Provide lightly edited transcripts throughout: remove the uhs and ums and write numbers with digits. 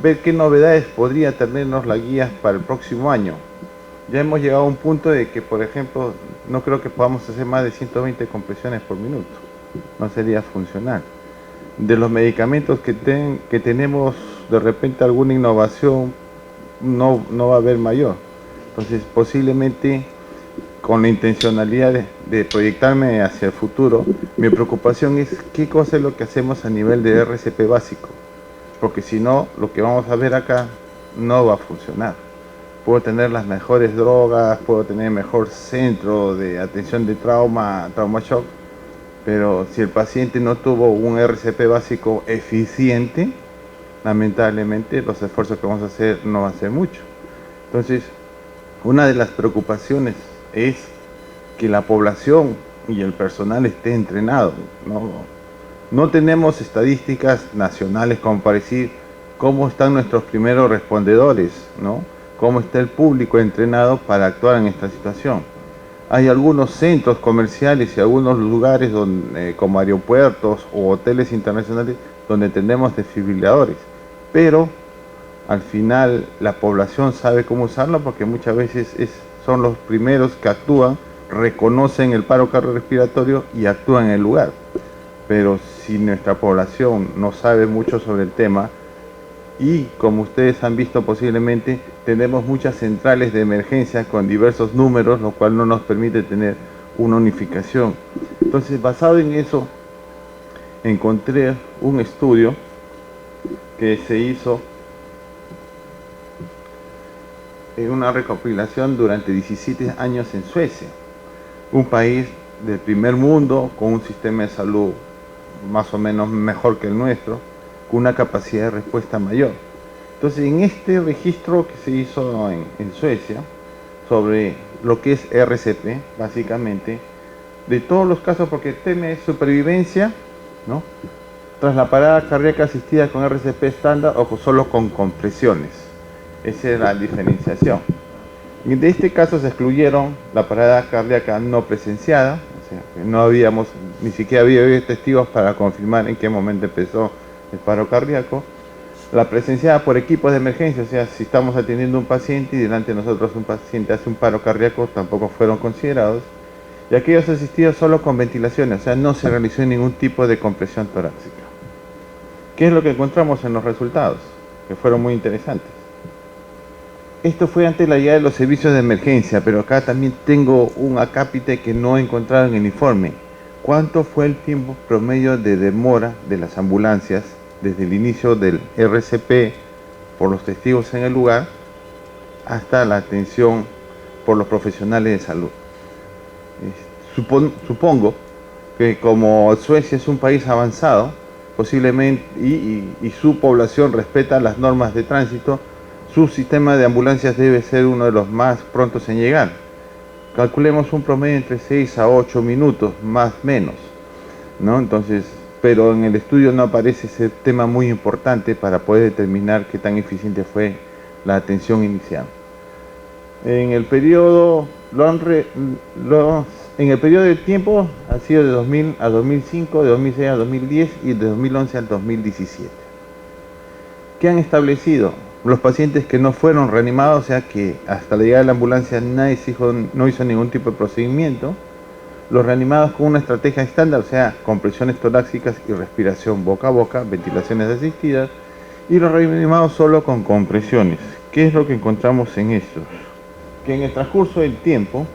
ver qué novedades podría tenernos la guía para el próximo año. Ya hemos llegado a un punto de que, por ejemplo, no creo que podamos hacer más de 120 compresiones por minuto. No sería funcional. De los medicamentos que tenemos, de repente alguna innovación no va a haber mayor. Entonces, posiblemente con la intencionalidad de proyectarme hacia el futuro, mi preocupación es qué cosa es lo que hacemos a nivel de RCP básico, porque si no, lo que vamos a ver acá no va a funcionar. Puedo tener las mejores drogas, puedo tener mejor centro de atención de trauma shock, pero si el paciente no tuvo un RCP básico eficiente, lamentablemente los esfuerzos que vamos a hacer no van a ser mucho. Entonces, una de las preocupaciones es que la población y el personal esté entrenado. No tenemos estadísticas nacionales como para decir cómo están nuestros primeros respondedores, ¿no? Cómo está el público entrenado para actuar en esta situación. Hay algunos centros comerciales y algunos lugares donde, como aeropuertos o hoteles internacionales donde tenemos desfibriladores, pero al final la población sabe cómo usarlo porque muchas veces son los primeros que actúan, reconocen el paro cardiorrespiratorio y actúan en el lugar. Pero si nuestra población no sabe mucho sobre el tema, y como ustedes han visto posiblemente, tenemos muchas centrales de emergencia con diversos números, lo cual no nos permite tener una unificación. Entonces, basado en eso, encontré un estudio que se hizo en una recopilación durante 17 años en Suecia, un país del primer mundo con un sistema de salud más o menos mejor que el nuestro, con una capacidad de respuesta mayor. Entonces, en este registro que se hizo en Suecia sobre lo que es RCP, básicamente, de todos los casos, porque el tema es supervivencia, ¿no?, tras la parada cardíaca asistida con RCP estándar o solo con compresiones. Esa es la diferenciación. Y de este caso se excluyeron la parada cardíaca no presenciada, o sea, que no habíamos, ni siquiera había testigos para confirmar en qué momento empezó el paro cardíaco. La presenciada por equipos de emergencia, o sea, si estamos atendiendo a un paciente y delante de nosotros un paciente hace un paro cardíaco, tampoco fueron considerados. Y aquellos asistidos solo con ventilaciones, o sea, no se realizó ningún tipo de compresión torácica. ¿Qué es lo que encontramos en los resultados? Que fueron muy interesantes. Esto fue antes de la llegada de los servicios de emergencia, pero acá también tengo un acápite que no he encontrado en el informe. ¿Cuánto fue el tiempo promedio de demora de las ambulancias desde el inicio del RCP por los testigos en el lugar hasta la atención por los profesionales de salud? Supongo que como Suecia es un país avanzado, posiblemente, y su población respeta las normas de tránsito, su sistema de ambulancias debe ser uno de los más prontos en llegar. Calculemos un promedio entre 6 a 8 minutos, más o menos, ¿no? Entonces, pero en el estudio no aparece ese tema muy importante para poder determinar qué tan eficiente fue la atención inicial. En el periodo, en el periodo de tiempo ha sido de 2000 a 2005, de 2006 a 2010 y de 2011 al 2017. ¿Qué han establecido? Los pacientes que no fueron reanimados, o sea que hasta la llegada de la ambulancia no hizo ningún tipo de procedimiento. Los reanimados con una estrategia estándar, o sea, compresiones torácicas y respiración boca a boca, ventilaciones asistidas. Y los reanimados solo con compresiones. ¿Qué es lo que encontramos en estos? Que en el transcurso del tiempo,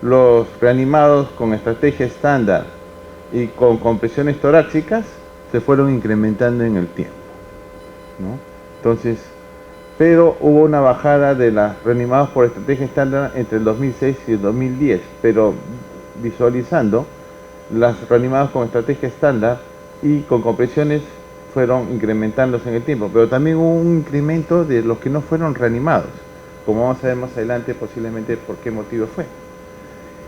los reanimados con estrategia estándar y con compresiones torácicas se fueron incrementando en el tiempo, ¿no? Entonces, pero hubo una bajada de las reanimados por estrategia estándar entre el 2006 y el 2010, pero visualizando, las reanimados con estrategia estándar y con compresiones fueron incrementándose en el tiempo, pero también hubo un incremento de los que no fueron reanimados, como vamos a ver más adelante posiblemente por qué motivo fue.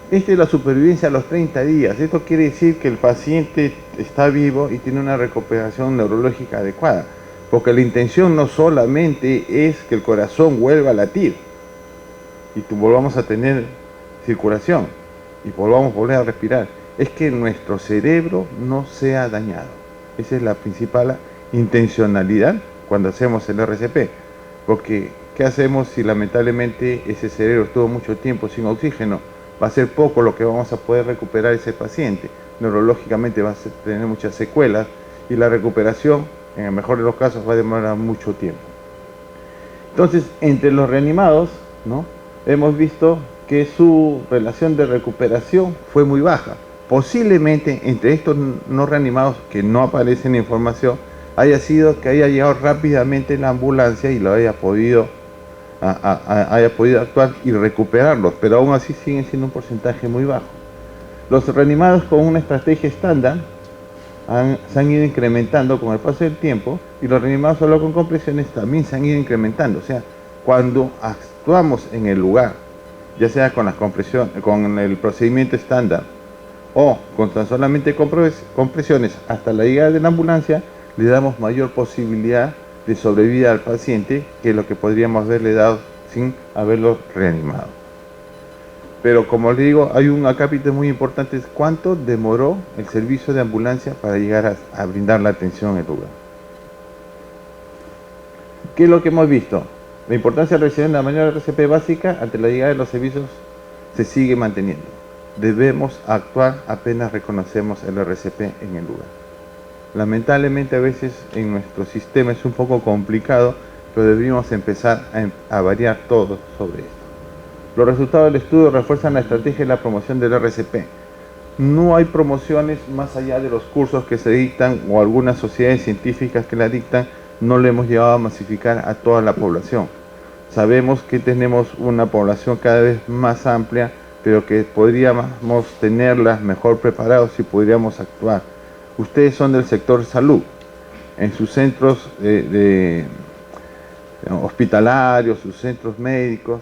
Esta es la supervivencia a los 30 días. Esto quiere decir que el paciente está vivo y tiene una recuperación neurológica adecuada, porque la intención no solamente es que el corazón vuelva a latir y volvamos a tener circulación y volver a respirar, es que nuestro cerebro no sea dañado. Esa es la principal intencionalidad cuando hacemos el RCP, porque ¿qué hacemos si lamentablemente ese cerebro estuvo mucho tiempo sin oxígeno? Va a ser poco lo que vamos a poder recuperar ese paciente, neurológicamente va a tener muchas secuelas y la recuperación, en el mejor de los casos, va a demorar mucho tiempo. Entonces, entre los reanimados, ¿no?, hemos visto que su relación de recuperación fue muy baja. Posiblemente entre estos no reanimados, que no aparece en la información, haya sido que haya llegado rápidamente la ambulancia y lo haya podido actuar y recuperarlos, pero aún así siguen siendo un porcentaje muy bajo. Los reanimados con una estrategia estándar se han ido incrementando con el paso del tiempo, y los reanimados solo con compresiones también se han ido incrementando. O sea, cuando actuamos en el lugar, ya sea con las compresiones, con el procedimiento estándar o con tan solamente compresiones hasta la llegada de la ambulancia, le damos mayor posibilidad de sobrevida al paciente que lo que podríamos haberle dado sin haberlo reanimado. Pero como les digo, hay un acápite muy importante: ¿cuánto demoró el servicio de ambulancia para llegar a brindar la atención en el lugar? ¿Qué es lo que hemos visto? La importancia de recibir la manual de RCP básica ante la llegada de los servicios se sigue manteniendo. Debemos actuar apenas reconocemos el RCP en el lugar. Lamentablemente a veces en nuestro sistema es un poco complicado, pero deberíamos empezar a variar todo sobre esto. Los resultados del estudio refuerzan la estrategia y la promoción del RCP. No hay promociones más allá de los cursos que se dictan o algunas sociedades científicas que la dictan. No lo hemos llevado a masificar a toda la población. Sabemos que tenemos una población cada vez más amplia, pero que podríamos tenerla mejor preparados si podríamos actuar. Ustedes son del sector salud. En sus centros hospitalarios, sus centros médicos,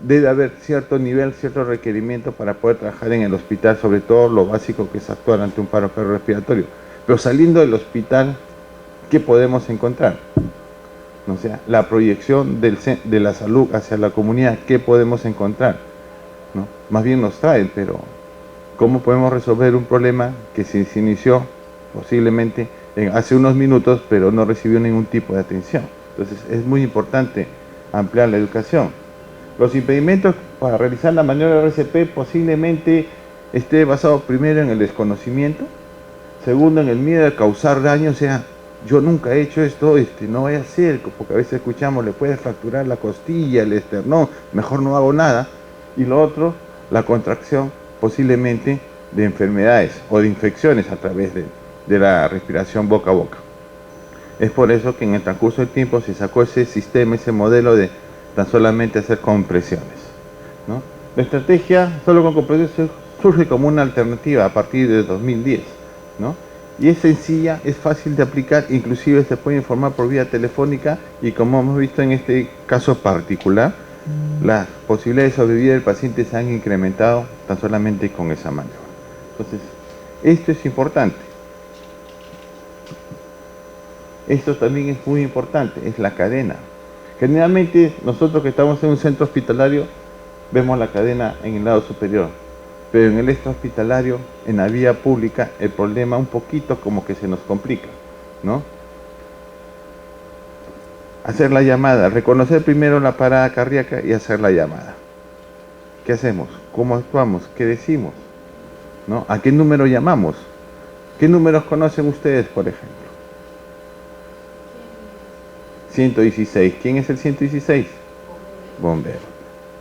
debe haber cierto nivel, cierto requerimiento para poder trabajar en el hospital, sobre todo lo básico que es actuar ante un paro cardiorrespiratorio. Pero saliendo del hospital, ¿qué podemos encontrar? O sea, la proyección de la salud hacia la comunidad, ¿qué podemos encontrar? ¿No? Más bien nos traen, pero ¿cómo podemos resolver un problema que se inició posiblemente hace unos minutos, pero no recibió ningún tipo de atención? Entonces es muy importante ampliar la educación. Los impedimentos para realizar la maniobra de RCP posiblemente esté basado primero en el desconocimiento, segundo en el miedo de causar daño. O sea, yo nunca he hecho esto, no voy a hacer, porque a veces escuchamos, le puede fracturar la costilla, el esternón, mejor no hago nada. Y lo otro, la contracción posiblemente de enfermedades o de infecciones a través de la respiración boca a boca. Es por eso que en el transcurso del tiempo se sacó ese sistema, ese modelo de tan solamente hacer compresiones, ¿no? La estrategia solo con compresiones surge como una alternativa a partir de 2010, ¿no? Y es sencilla, es fácil de aplicar, inclusive se puede informar por vía telefónica, y como hemos visto en este caso particular, las posibilidades de sobrevivir del paciente se han incrementado tan solamente con esa maniobra. Entonces, esto es importante. Esto también es muy importante, es la cadena. Generalmente nosotros que estamos en un centro hospitalario vemos la cadena en el lado superior, pero en el extrahospitalario, en la vía pública, el problema un poquito como que se nos complica, ¿no? Hacer la llamada, reconocer primero la parada cardíaca y hacer la llamada. ¿Qué hacemos? ¿Cómo actuamos? ¿Qué decimos? ¿No? ¿A qué número llamamos? ¿Qué números conocen ustedes, por ejemplo? 116. ¿Quién es el 116? Bombero.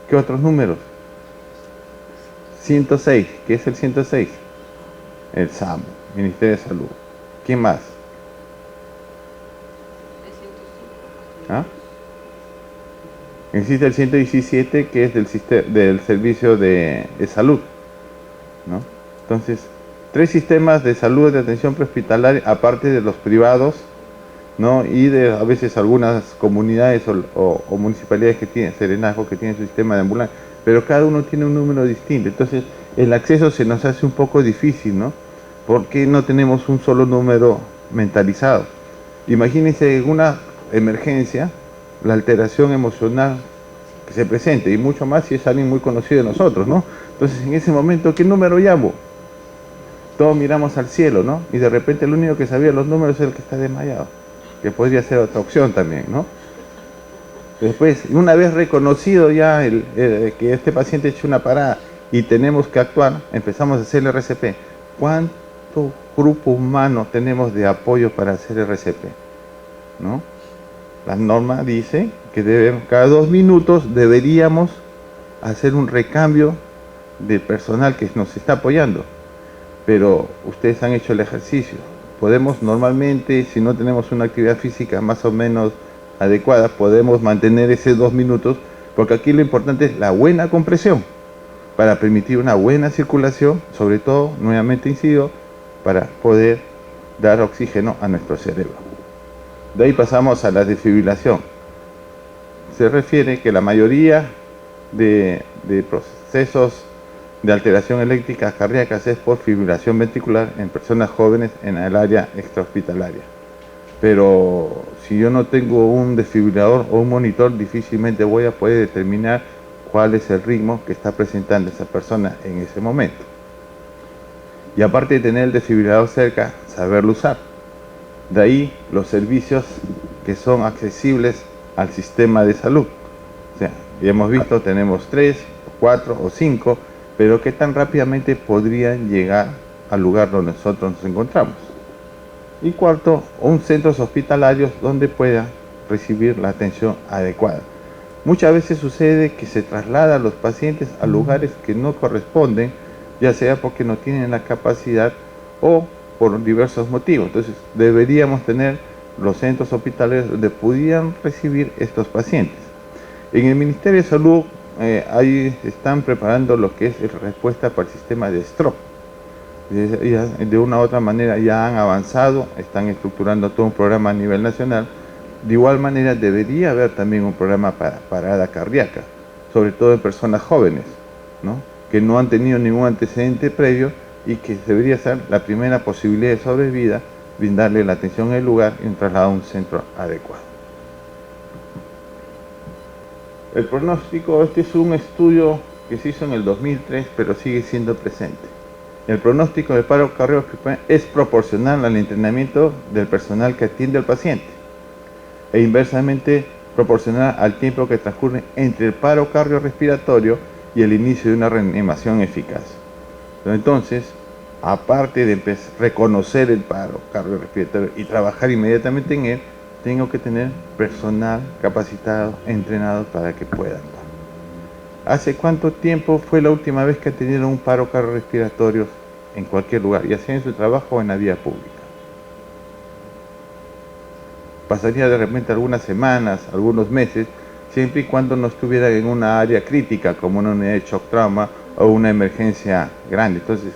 ¿Qué otros números? 106. ¿Qué es el 106? El SAMU, Ministerio de Salud. ¿Quién más? ¿Ah? Existe el 117, que es del servicio de salud, ¿no? Entonces, 3 sistemas de salud de atención prehospitalaria, aparte de los privados, ¿no? Y de a veces algunas comunidades o municipalidades que tienen, Serenazgo, que tienen su sistema de ambulancia, pero cada uno tiene un número distinto. Entonces, el acceso se nos hace un poco difícil, ¿no? Porque no tenemos un solo número mentalizado. Imagínense en una emergencia, la alteración emocional que se presente, y mucho más si es alguien muy conocido de nosotros, ¿no? Entonces, en ese momento, ¿qué número llamo? Todos miramos al cielo, ¿no? Y de repente el único que sabía los números es el que está desmayado. que podría ser otra opción también, ¿no? Después, una vez reconocido ya que este paciente ha hecho una parada y tenemos que actuar, empezamos a hacer el RCP. ¿Cuánto grupo humano tenemos de apoyo para hacer el RCP? ¿No? La norma dice que cada 2 minutos deberíamos hacer un recambio de personal que nos está apoyando. Pero ustedes han hecho el ejercicio. Podemos normalmente, si no tenemos una actividad física más o menos adecuada, podemos mantener ese 2 minutos, porque aquí lo importante es la buena compresión, para permitir una buena circulación, sobre todo, nuevamente incido, para poder dar oxígeno a nuestro cerebro. De ahí pasamos a la desfibrilación. Se refiere que la mayoría de procesos de alteración eléctrica cardíaca es por fibrilación ventricular en personas jóvenes en el área extrahospitalaria. Pero si yo no tengo un desfibrilador o un monitor, difícilmente voy a poder determinar cuál es el ritmo que está presentando esa persona en ese momento. Y aparte de tener el desfibrilador cerca, saberlo usar. De ahí los servicios que son accesibles al sistema de salud. O sea, ya hemos visto, tenemos 3, 4 o 5, pero qué tan rápidamente podrían llegar al lugar donde nosotros nos encontramos. Y cuarto, centros hospitalarios donde pueda recibir la atención adecuada. Muchas veces sucede que se traslada a los pacientes a lugares que no corresponden, ya sea porque no tienen la capacidad o por diversos motivos. Entonces, deberíamos tener los centros hospitalarios donde pudieran recibir estos pacientes. En el Ministerio de Salud, ahí están preparando lo que es la respuesta para el sistema de stroke. De una u otra manera ya han avanzado, están estructurando todo un programa a nivel nacional. De igual manera debería haber también un programa para parada cardíaca, sobre todo en personas jóvenes, ¿no? Que no han tenido ningún antecedente previo y que debería ser la primera posibilidad de sobrevida, brindarle la atención en el lugar y un traslado a un centro adecuado. El pronóstico, este es un estudio que se hizo en el 2003, pero sigue siendo presente. El pronóstico del paro cardiorrespiratorio es proporcional al entrenamiento del personal que atiende al paciente e inversamente proporcional al tiempo que transcurre entre el paro cardiorrespiratorio y el inicio de una reanimación eficaz. Entonces, aparte de reconocer el paro cardiorrespiratorio y trabajar inmediatamente en él, tengo que tener personal capacitado, entrenado para que puedan. ¿Hace cuánto tiempo fue la última vez que ha tenido un paro cardiorrespiratorio en cualquier lugar, ya sea en su trabajo o en la vía pública? Pasaría de repente algunas semanas, algunos meses, siempre y cuando no estuviera en una área crítica, como una unidad de shock trauma o una emergencia grande. Entonces,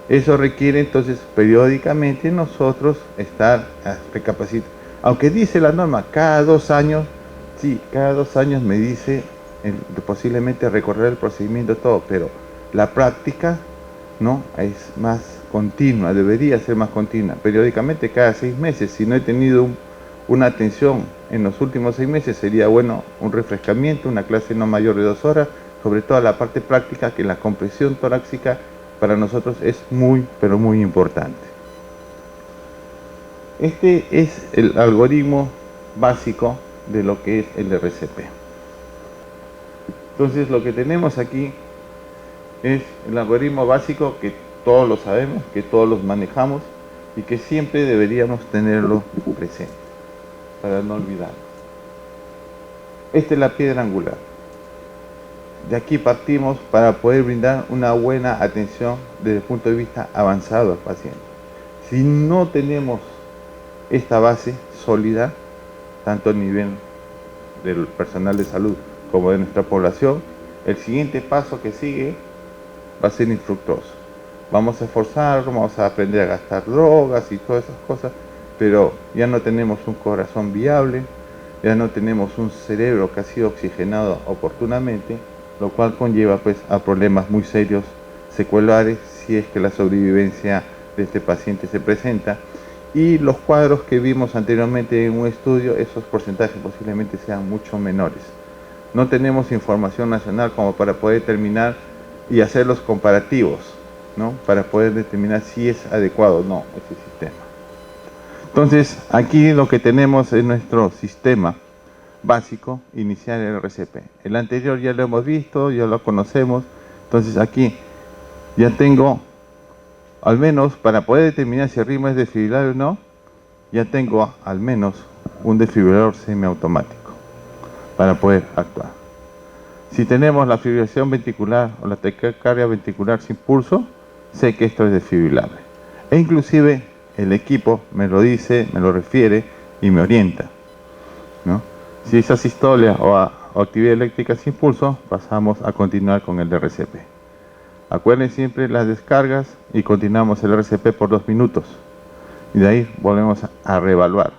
eso requiere entonces periódicamente nosotros estar recapacitando. Aunque dice la norma, cada 2 años, sí, cada 2 años me dice posiblemente recorrer el procedimiento todo, pero la práctica no es más continua, debería ser más continua, periódicamente cada 6 meses. Si no he tenido una atención en los últimos 6 meses, sería bueno un refrescamiento, una clase no mayor de 2 horas, sobre todo la parte práctica, que la compresión torácica para nosotros es muy, pero muy importante. Este es el algoritmo básico de lo que es el RCP. Entonces, lo que tenemos aquí es el algoritmo básico que todos lo sabemos, que todos los manejamos y que siempre deberíamos tenerlo presente para no olvidarlo. Esta es la piedra angular. De aquí partimos para poder brindar una buena atención desde el punto de vista avanzado al paciente. Si no tenemos esta base sólida, tanto a nivel del personal de salud como de nuestra población, el siguiente paso que sigue va a ser infructuoso. Vamos a esforzarnos, vamos a aprender a gastar drogas y todas esas cosas, pero ya no tenemos un corazón viable, ya no tenemos un cerebro que ha sido oxigenado oportunamente, lo cual conlleva pues a problemas muy serios secuelares si es que la sobrevivencia de este paciente se presenta. Y los cuadros que vimos anteriormente en un estudio, esos porcentajes posiblemente sean mucho menores. No tenemos información nacional como para poder determinar y hacer los comparativos, ¿no? Para poder determinar si es adecuado o no ese sistema. Entonces, aquí lo que tenemos es nuestro sistema básico inicial del RCP. El anterior ya lo hemos visto, ya lo conocemos. Entonces, aquí ya tengo, al menos para poder determinar si el ritmo es desfibrilador o no, ya tengo al menos un desfibrilador semiautomático para poder actuar. Si tenemos la fibrilación ventricular o la taquicardia ventricular sin pulso, sé que esto es desfibrilable. E inclusive el equipo me lo dice, me lo refiere y me orienta, ¿no? Si es asistolia o actividad eléctrica sin pulso, pasamos a continuar con el RCP. Acuérdense siempre las descargas y continuamos el RCP por 2 minutos. Y de ahí volvemos a reevaluar.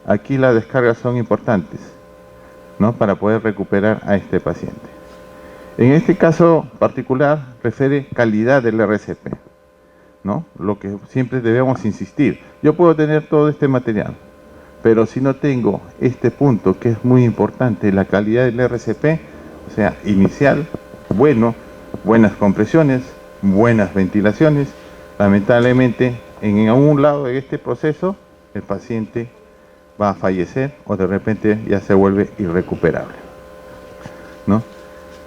Aquí las descargas son importantes, ¿no? Para poder recuperar a este paciente. En este caso particular refiere calidad del RCP, ¿no? Lo que siempre debemos insistir. Yo puedo tener todo este material, pero si no tengo este punto que es muy importante, la calidad del RCP, o sea, inicial, bueno, buenas compresiones, buenas ventilaciones, lamentablemente en algún lado de este proceso el paciente va a fallecer o de repente ya se vuelve irrecuperable, ¿no?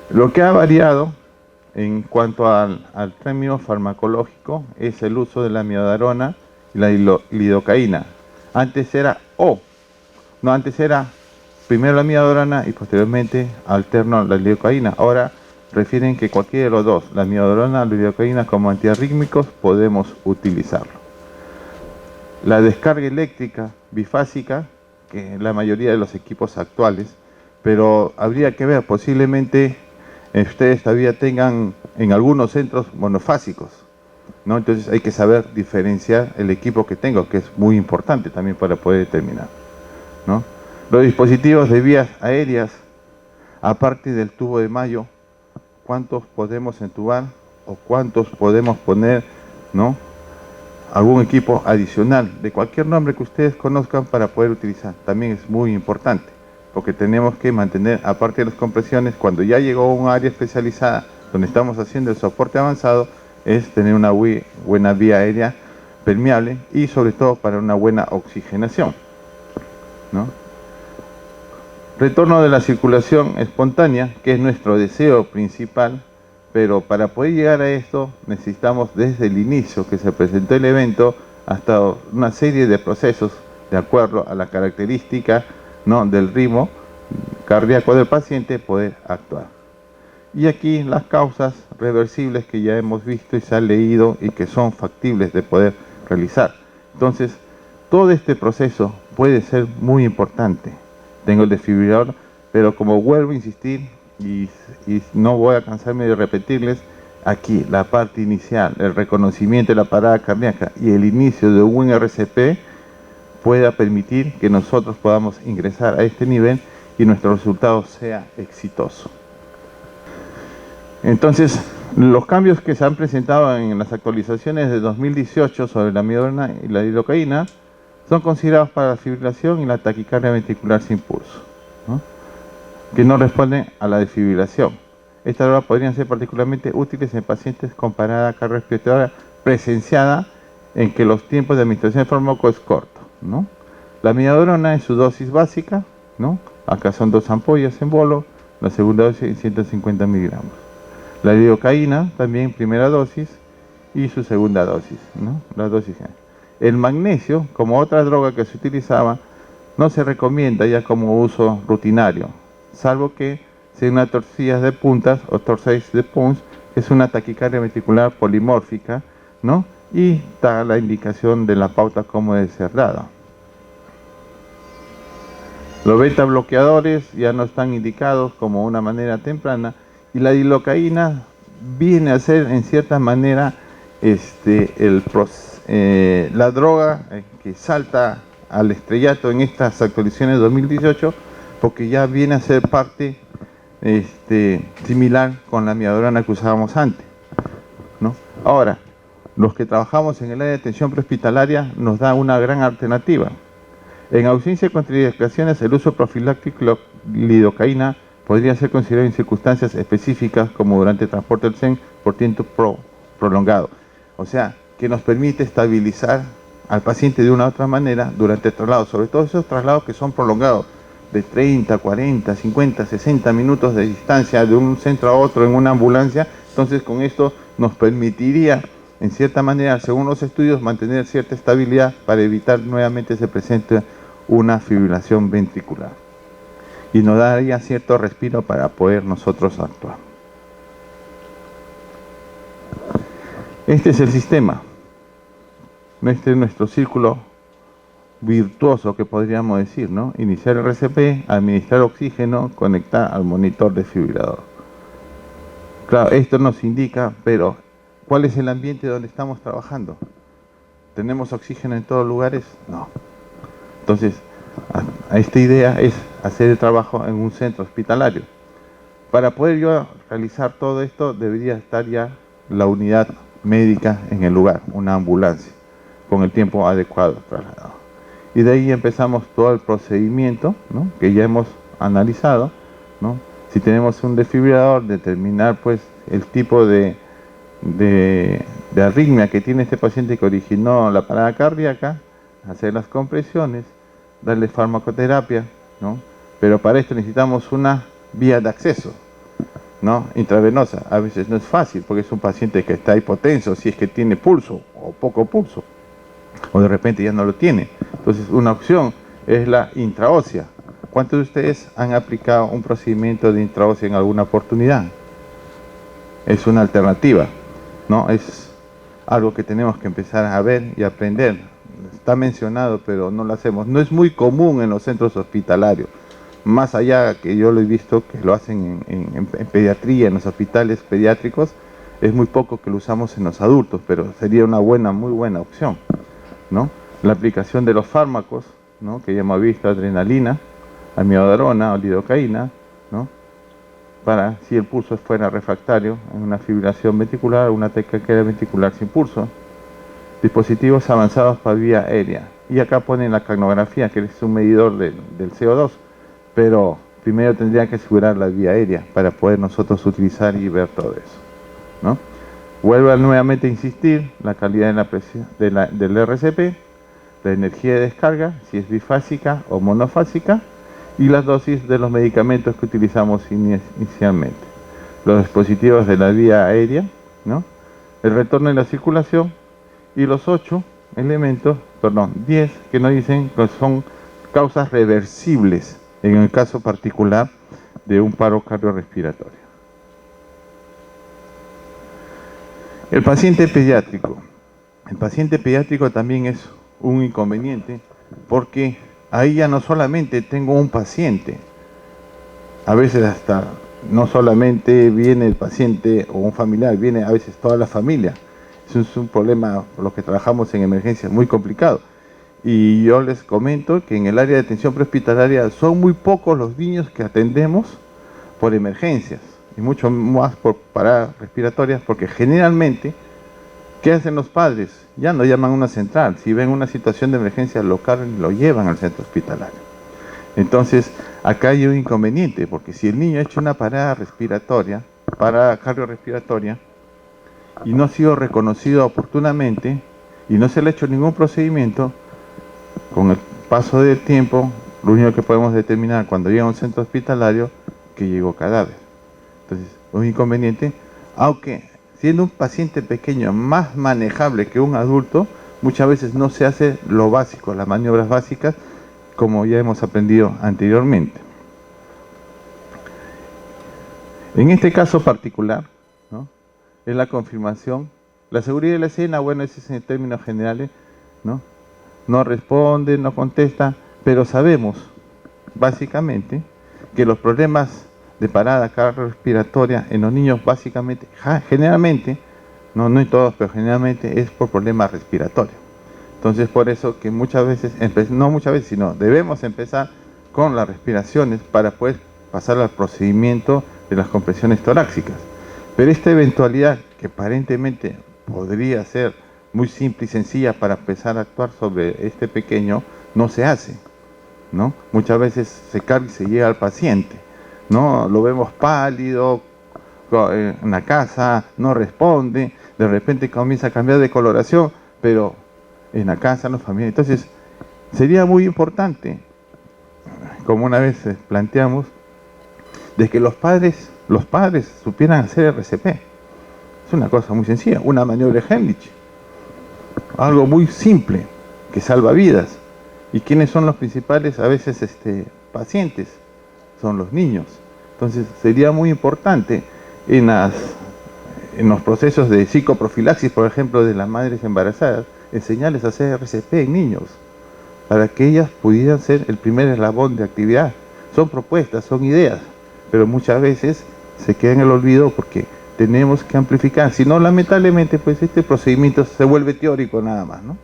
Lo que ha variado en cuanto al término farmacológico es el uso de la amiodarona y la lidocaína. Antes era antes era primero la amiodarona y posteriormente alterno la lidocaína. Ahora refieren que cualquiera de los dos, la amiodarona o la lidocaína como antiarrítmicos, podemos utilizarlo. La descarga eléctrica bifásica, que la mayoría de los equipos actuales, pero habría que ver, posiblemente ustedes todavía tengan en algunos centros monofásicos, ¿no? Entonces hay que saber diferenciar el equipo que tengo, que es muy importante también para poder determinar, ¿no? Los dispositivos de vías aéreas, aparte del tubo de Mayo, ¿cuántos podemos entubar o cuántos podemos poner, ¿no? Algún equipo adicional, de cualquier nombre que ustedes conozcan para poder utilizar. También es muy importante, porque tenemos que mantener, aparte de las compresiones, cuando ya llegó a un área especializada, donde estamos haciendo el soporte avanzado, es tener una buena vía aérea permeable y sobre todo para una buena oxigenación, ¿no? Retorno de la circulación espontánea, que es nuestro deseo principal, pero para poder llegar a esto necesitamos desde el inicio que se presentó el evento hasta una serie de procesos de acuerdo a la característica, ¿no?, del ritmo cardíaco del paciente poder actuar. Y aquí las causas reversibles que ya hemos visto y se han leído y que son factibles de poder realizar. Entonces, todo este proceso puede ser muy importante. Tengo el desfibrilador, pero como vuelvo a insistir, y no voy a cansarme de repetirles, aquí la parte inicial, el reconocimiento de la parada cardíaca y el inicio de un RCP pueda permitir que nosotros podamos ingresar a este nivel y nuestro resultado sea exitoso. Entonces, los cambios que se han presentado en las actualizaciones de 2018 sobre la amiodarona y la lidocaína son considerados para la fibrilación y la taquicardia ventricular sin pulso, ¿no?, que no responden a la desfibrilación. Estas drogas podrían ser particularmente útiles en pacientes con parada cardiorrespiratoria presenciada en que los tiempos de administración del fármaco es corto, ¿no? La amiodarona en su dosis básica, ¿no? Acá son 2 ampollas en bolo, la segunda dosis en 150 miligramos. La lidocaína también primera dosis y su segunda dosis, ¿no? La dosis. El magnesio, como otra droga que se utilizaba, no se recomienda ya como uso rutinario, salvo que sea una torsillas de puntas o torséis de Pons, que es una taquicardia ventricular polimórfica, ¿no? Y está la indicación de la pauta como de ser dada. Los beta bloqueadores ya no están indicados como una manera temprana y la lidocaína viene a ser en cierta manera la droga que salta al estrellato en estas actualizaciones de 2018, porque ya viene a ser parte similar con la amiodarona que usábamos antes, ¿no? Ahora, los que trabajamos en el área de atención prehospitalaria nos da una gran alternativa. En ausencia de contraindicaciones, el uso profiláctico de lidocaína podría ser considerado en circunstancias específicas como durante el transporte del SEN por tiempo prolongado. O sea, que nos permite estabilizar al paciente de una u otra manera durante el traslado, sobre todo esos traslados que son prolongados, de 30, 40, 50, 60 minutos de distancia de un centro a otro en una ambulancia. Entonces con esto nos permitiría, en cierta manera, según los estudios, mantener cierta estabilidad para evitar nuevamente se presente una fibrilación ventricular. Y nos daría cierto respiro para poder nosotros actuar. Este es el sistema. Este es nuestro círculo virtuoso, que podríamos decir, ¿no? Iniciar el RCP, administrar oxígeno, conectar al monitor desfibrilador. Claro, esto nos indica, pero ¿cuál es el ambiente donde estamos trabajando? ¿Tenemos oxígeno en todos lugares? No. Entonces, esta idea es hacer el trabajo en un centro hospitalario. Para poder yo realizar todo esto, debería estar ya la unidad médica en el lugar, una ambulancia, con el tiempo adecuado trasladado. Y de ahí empezamos todo el procedimiento, ¿no?, que ya hemos analizado, ¿no? Si tenemos un desfibrilador, determinar pues el tipo de arritmia que tiene este paciente que originó la parada cardíaca, hacer las compresiones, darle farmacoterapia, ¿no? Pero para esto necesitamos una vía de acceso, ¿no?, intravenosa. A veces no es fácil porque es un paciente que está hipotenso, si es que tiene pulso o poco pulso, o de repente ya no lo tiene. Entonces una opción es la intraósea. ¿Cuántos de ustedes han aplicado un procedimiento de intraósea en alguna oportunidad? Es una alternativa, ¿no? Es algo que tenemos que empezar a ver y aprender. Está mencionado, pero no lo hacemos. No es muy común en los centros hospitalarios. Más allá que yo lo he visto que lo hacen en pediatría, en los hospitales pediátricos, es muy poco que lo usamos en los adultos, pero sería una muy buena opción, ¿no? La aplicación de los fármacos, ¿no?, que ya hemos visto, adrenalina, amiodarona o lidocaína, ¿no?, para si el pulso fuera refractario en una fibrilación ventricular o una taquicardia ventricular sin pulso. Dispositivos avanzados para vía aérea. Y acá ponen la capnografía, que es un medidor del CO2, pero primero tendría que asegurar la vía aérea para poder nosotros utilizar y ver todo eso, ¿no? Vuelvo nuevamente a insistir, la calidad de la presión del RCP, la energía de descarga, si es bifásica o monofásica, y las dosis de los medicamentos que utilizamos inicialmente. Los dispositivos de la vía aérea, ¿no?, el retorno de la circulación, y los 10 que nos dicen que son causas reversibles en el caso particular de un paro cardiorrespiratorio. El paciente pediátrico. El paciente pediátrico también es un inconveniente porque ahí ya no solamente tengo un paciente, a veces hasta no solamente viene el paciente o un familiar, viene a veces toda la familia. Eso es un problema por lo que trabajamos en emergencia muy complicado. Y yo les comento que en el área de atención prehospitalaria son muy pocos los niños que atendemos por emergencias y mucho más por paradas respiratorias, porque generalmente, ¿qué hacen los padres? Ya no llaman a una central. Si ven una situación de emergencia local, lo llevan al centro hospitalario. Entonces, acá hay un inconveniente, porque si el niño ha hecho una parada respiratoria, parada cardiorrespiratoria, y no ha sido reconocido oportunamente, y no se le ha hecho ningún procedimiento, con el paso del tiempo, lo único que podemos determinar cuando llega a un centro hospitalario, que llegó cadáver. Entonces, un inconveniente, aunque siendo un paciente pequeño más manejable que un adulto, muchas veces no se hace lo básico, las maniobras básicas, como ya hemos aprendido anteriormente. En este caso particular, ¿no?, es la confirmación. La seguridad de la escena, bueno, ese es en términos generales, ¿no? No responde, no contesta, pero sabemos, básicamente, que los problemas de parada cardiorrespiratoria en los niños, básicamente, generalmente, no en todos, pero generalmente es por problemas respiratorios. Entonces, por eso que muchas veces, no muchas veces, sino debemos empezar con las respiraciones para poder pasar al procedimiento de las compresiones torácicas. Pero esta eventualidad, que aparentemente podría ser muy simple y sencilla para empezar a actuar sobre este pequeño, no se hace, ¿no? Muchas veces se carga y se llega al paciente, ¿no? Lo vemos pálido en la casa, no responde, de repente comienza a cambiar de coloración, pero en la casa, en la familia. Entonces, sería muy importante, como una vez planteamos, de que los padres supieran hacer RCP. Es una cosa muy sencilla, una maniobra de Heimlich. Algo muy simple, que salva vidas. ¿Y quiénes son los principales, a veces, pacientes? Son los niños. Entonces, sería muy importante en los procesos de psicoprofilaxis, por ejemplo, de las madres embarazadas, enseñarles a hacer RCP en niños, para que ellas pudieran ser el primer eslabón de actividad. Son propuestas, son ideas, pero muchas veces se queda en el olvido porque tenemos que amplificar. Si no, lamentablemente, pues este procedimiento se vuelve teórico nada más, ¿no?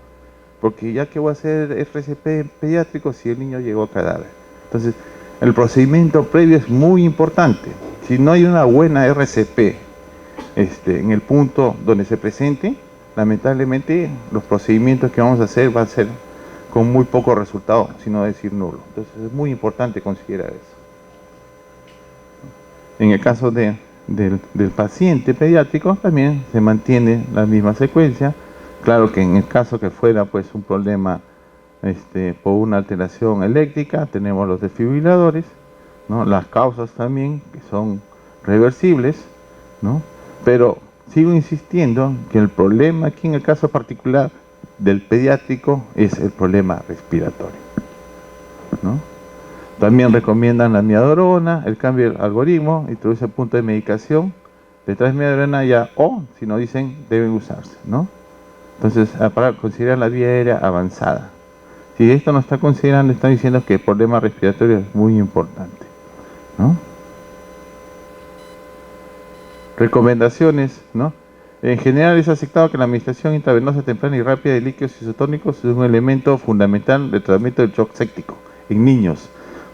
Porque ya que voy a hacer RCP pediátrico si el niño llegó a cadáver. Entonces, el procedimiento previo es muy importante. Si no hay una buena RCP en el punto donde se presente, lamentablemente los procedimientos que vamos a hacer van a ser con muy poco resultado, sino decir nulo. Entonces es muy importante considerar eso. En el caso del paciente pediátrico también se mantiene la misma secuencia. Claro que en el caso que fuera pues un problema por una alteración eléctrica, tenemos los desfibriladores, ¿no? Las causas también que son reversibles, ¿no? Pero sigo insistiendo que el problema aquí en el caso particular del pediátrico es el problema respiratorio, ¿no? También recomiendan la midazolam, el cambio del algoritmo, introduce el punto de medicación, detrás de midazolam ya, o si no dicen, deben usarse, ¿no? Entonces, para considerar la vía aérea avanzada. Si esto no está considerando, están diciendo que el problema respiratorio es muy importante, ¿no? Recomendaciones, ¿no? En general es aceptado que la administración intravenosa temprana y rápida de líquidos isotónicos es un elemento fundamental del tratamiento del shock séptico en niños.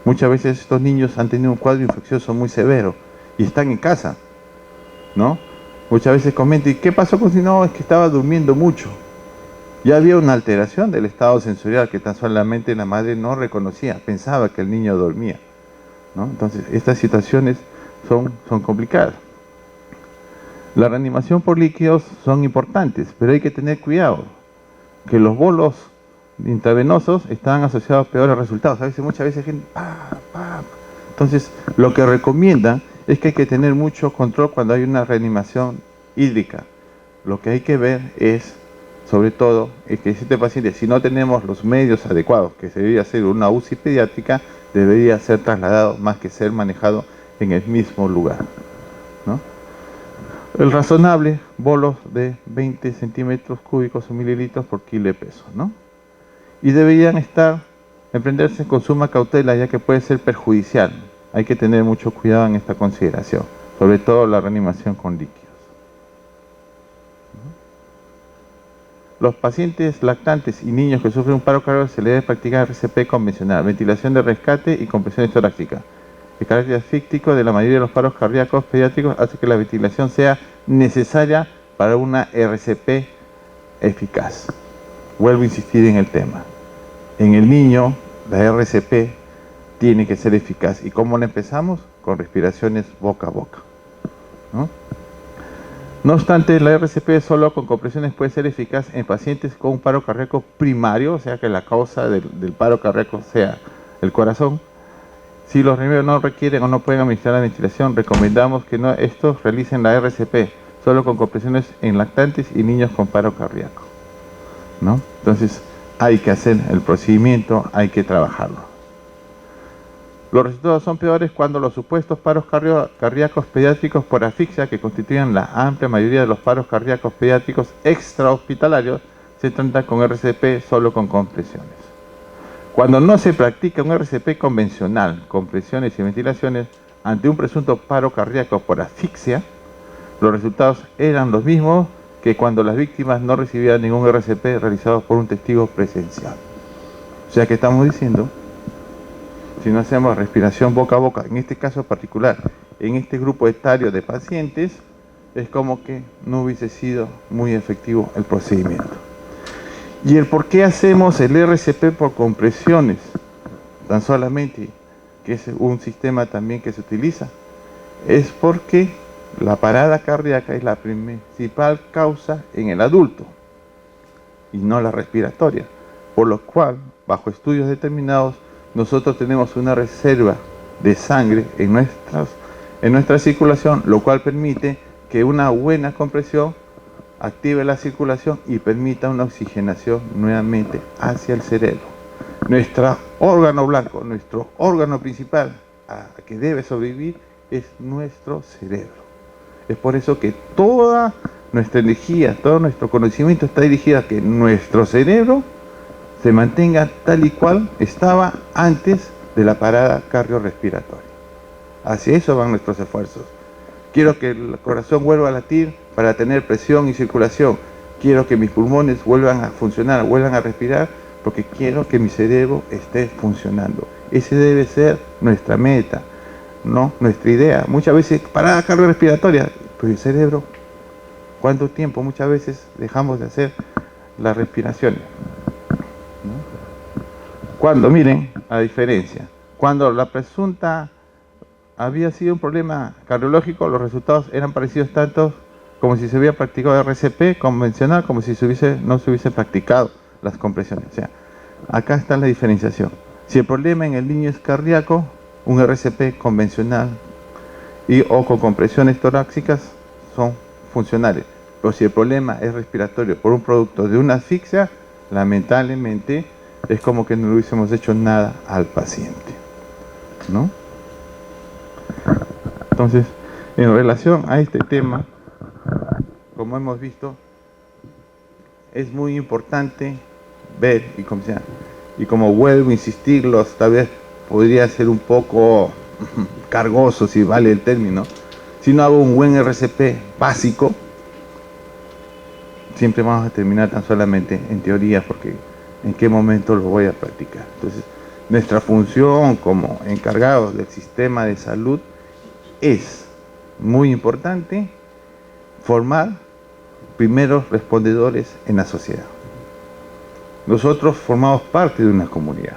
Muchas veces estos niños han tenido un cuadro infeccioso muy severo y están en casa, ¿no? Muchas veces comentan, ¿y qué pasó con si no? Es que estaba durmiendo mucho. Ya había una alteración del estado sensorial que tan solamente la madre no reconocía, pensaba que el niño dormía, ¿no? Entonces, estas situaciones son complicadas. La reanimación por líquidos son importantes, pero hay que tener cuidado, que los bolos intravenosos están asociados a peores resultados. A veces, muchas veces, gente, Entonces, lo que recomiendan es que hay que tener mucho control cuando hay una reanimación hídrica. Lo que hay que ver es, sobre todo, es que este paciente, si no tenemos los medios adecuados, que se debería hacer una UCI pediátrica, debería ser trasladado más que ser manejado en el mismo lugar, ¿no? El razonable, bolos de 20 centímetros cúbicos o mililitros por kilo de peso, ¿no? Y deberían emprenderse con suma cautela, ya que puede ser perjudicial. Hay que tener mucho cuidado en esta consideración, sobre todo la reanimación con líquidos. Los pacientes lactantes y niños que sufren un paro cardíaco se les debe practicar RCP convencional, ventilación de rescate y compresión torácica. El carácter asfíctico de la mayoría de los paros cardíacos pediátricos hace que la ventilación sea necesaria para una RCP eficaz. Vuelvo a insistir en el tema. En el niño, la RCP tiene que ser eficaz. ¿Y cómo la empezamos? Con respiraciones boca a boca, ¿no? No obstante, la RCP solo con compresiones puede ser eficaz en pacientes con un paro cardíaco primario, o sea que la causa del paro cardíaco sea el corazón. Si los remedios no requieren o no pueden administrar la ventilación, recomendamos que estos realicen la RCP solo con compresiones en lactantes y niños con paro cardíaco, ¿no? Entonces, hay que hacer el procedimiento, hay que trabajarlo. Los resultados son peores cuando los supuestos paros cardíacos pediátricos por asfixia, que constituyen la amplia mayoría de los paros cardíacos pediátricos extrahospitalarios, se tratan con RCP solo con compresiones. Cuando no se practica un RCP convencional, compresiones y ventilaciones, ante un presunto paro cardíaco por asfixia, los resultados eran los mismos que cuando las víctimas no recibían ningún RCP realizado por un testigo presencial. O sea que estamos diciendo, si no hacemos respiración boca a boca, en este caso particular, en este grupo etario de pacientes, es como que no hubiese sido muy efectivo el procedimiento. ¿Y el por qué hacemos el RCP por compresiones? Tan solamente, que es un sistema también que se utiliza, es porque la parada cardíaca es la principal causa en el adulto. y no la respiratoria, por lo cual, bajo estudios determinados, nosotros tenemos una reserva de sangre en nuestra circulación, lo cual permite que una buena compresión active la circulación y permita una oxigenación nuevamente hacia el cerebro. Nuestro órgano blanco, nuestro órgano principal que debe sobrevivir es nuestro cerebro. Es por eso que toda nuestra energía, todo nuestro conocimiento está dirigido a que nuestro cerebro se mantenga tal y cual estaba antes de la parada cardiorrespiratoria. Hacia eso van nuestros esfuerzos. Quiero que el corazón vuelva a latir para tener presión y circulación. Quiero que mis pulmones vuelvan a funcionar, vuelvan a respirar, porque quiero que mi cerebro esté funcionando. Ese debe ser nuestra meta, ¿no? Nuestra idea. Muchas veces, parada cardiorrespiratoria, pues el cerebro, ¿cuánto tiempo? Muchas veces dejamos de hacer las respiraciones, ¿no? Cuando, miren, la diferencia. Cuando la presunta había sido un problema cardiológico, los resultados eran parecidos tanto como si se hubiera practicado RCP convencional, como si no se hubiese practicado las compresiones. O sea, acá está la diferenciación. Si el problema en el niño es cardíaco, un RCP convencional o con compresiones torácicas son funcionales. Pero si el problema es respiratorio por un producto de una asfixia, lamentablemente es como que no le hubiésemos hecho nada al paciente, ¿no? Entonces, en relación a este tema, como hemos visto, es muy importante ver, y como vuelvo a insistirlos, tal vez podría ser un poco cargoso, si vale el término, si no hago un buen RCP básico, siempre vamos a terminar tan solamente en teoría, porque en qué momento lo voy a practicar. Entonces, nuestra función como encargados del sistema de salud es muy importante formar primeros respondedores en la sociedad. Nosotros formamos parte de una comunidad.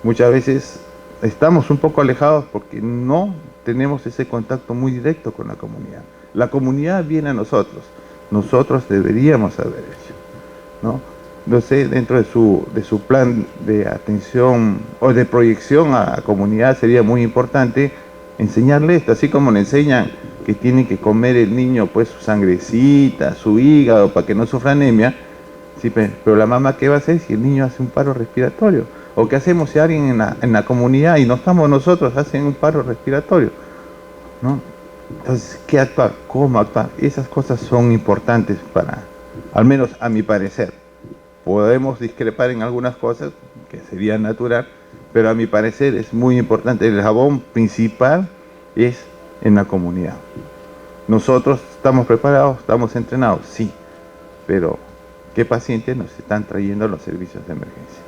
Muchas veces estamos un poco alejados porque no tenemos ese contacto muy directo con la comunidad. La comunidad viene a nosotros. Nosotros deberíamos saber eso, ¿no? No sé, dentro de su plan de atención o de proyección a la comunidad sería muy importante enseñarle esto, así como le enseñan que tiene que comer el niño pues su sangrecita, su hígado para que no sufra anemia, sí, pero la mamá, ¿qué va a hacer si el niño hace un paro respiratorio? ¿O qué hacemos si alguien en la comunidad y no estamos nosotros hacen un paro respiratorio, ¿no? Entonces, ¿qué actuar? ¿Cómo actuar? Esas cosas son importantes para, al menos a mi parecer. Podemos discrepar en algunas cosas, que sería natural, pero a mi parecer es muy importante. El eslabón principal es en la comunidad. Nosotros estamos preparados, estamos entrenados, sí, pero ¿qué pacientes nos están trayendo a los servicios de emergencia?